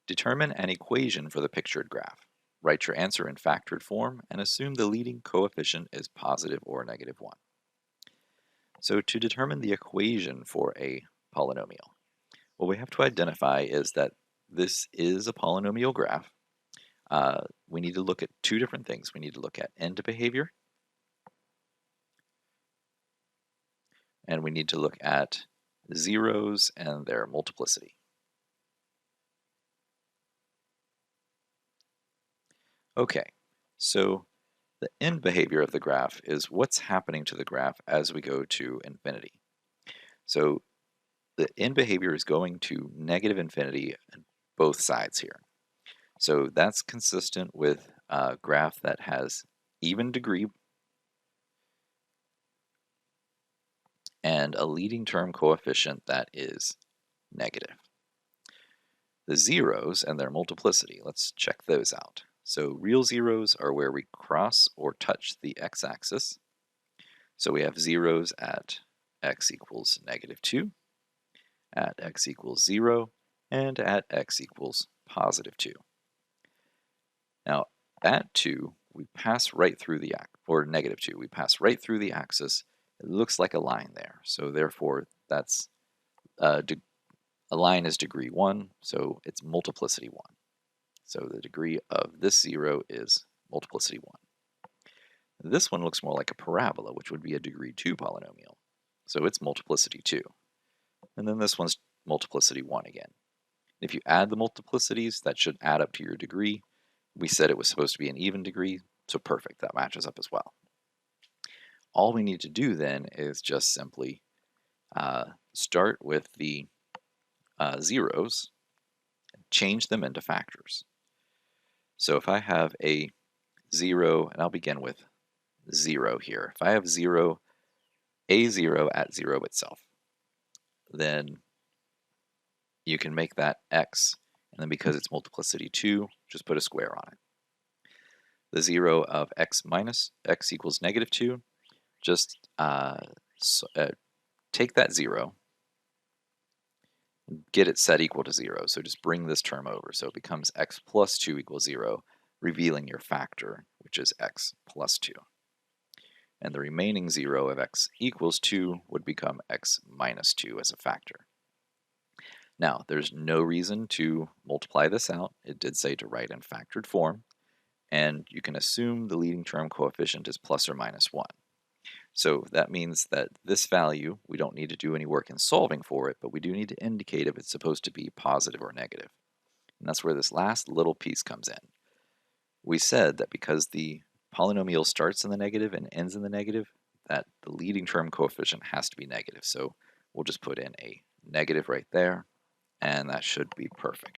Determine an equation for the pictured graph. Write your answer in factored form and assume the leading coefficient is positive or negative 1. So to determine the equation for a polynomial, what we have to identify is that this is a polynomial graph. We need to look at two different things. We need to look at end behavior, and we need to look at zeros and their multiplicity. Okay, so the end behavior of the graph is what's happening to the graph as we go to infinity. So the end behavior is going to negative infinity on both sides here. So that's consistent with a graph that has even degree and a leading term coefficient that is negative. The zeros and their multiplicity, let's check those out. So real zeros are where we cross or touch the x-axis. So we have zeros at x equals negative 2, at x equals 0, and at x equals positive 2. Now, at 2, we pass right through the or negative 2, we pass right through the axis. It looks like a line there. So therefore, that's a line is degree 1, so it's multiplicity 1. So the degree of this 0 is multiplicity 1. This one looks more like a parabola, which would be a degree 2 polynomial. So it's multiplicity 2. And then this one's multiplicity 1 again. If you add the multiplicities, that should add up to your degree. We said it was supposed to be an even degree, so perfect, that matches up as well. All we need to do then is just simply start with the zeros, change them into factors. So if I have a 0, and I'll begin with 0 here. If I have 0, a0 at 0 itself, then you can make that x, and then because it's multiplicity 2, just put a square on it. The 0 of x minus x equals negative 2, just take that 0 and get it set equal to 0. So just bring this term over. So it becomes x plus 2 equals 0, revealing your factor, which is x plus 2. And the remaining 0 of x equals 2 would become x minus 2 as a factor. Now, there's no reason to multiply this out. It did say to write in factored form, and you can assume the leading term coefficient is plus or minus 1. So that means that this value, we don't need to do any work in solving for it, but we do need to indicate if it's supposed to be positive or negative. And that's where this last little piece comes in. We said that because the polynomial starts in the negative and ends in the negative, that the leading term coefficient has to be negative. So we'll just put in a negative right there, and that should be perfect.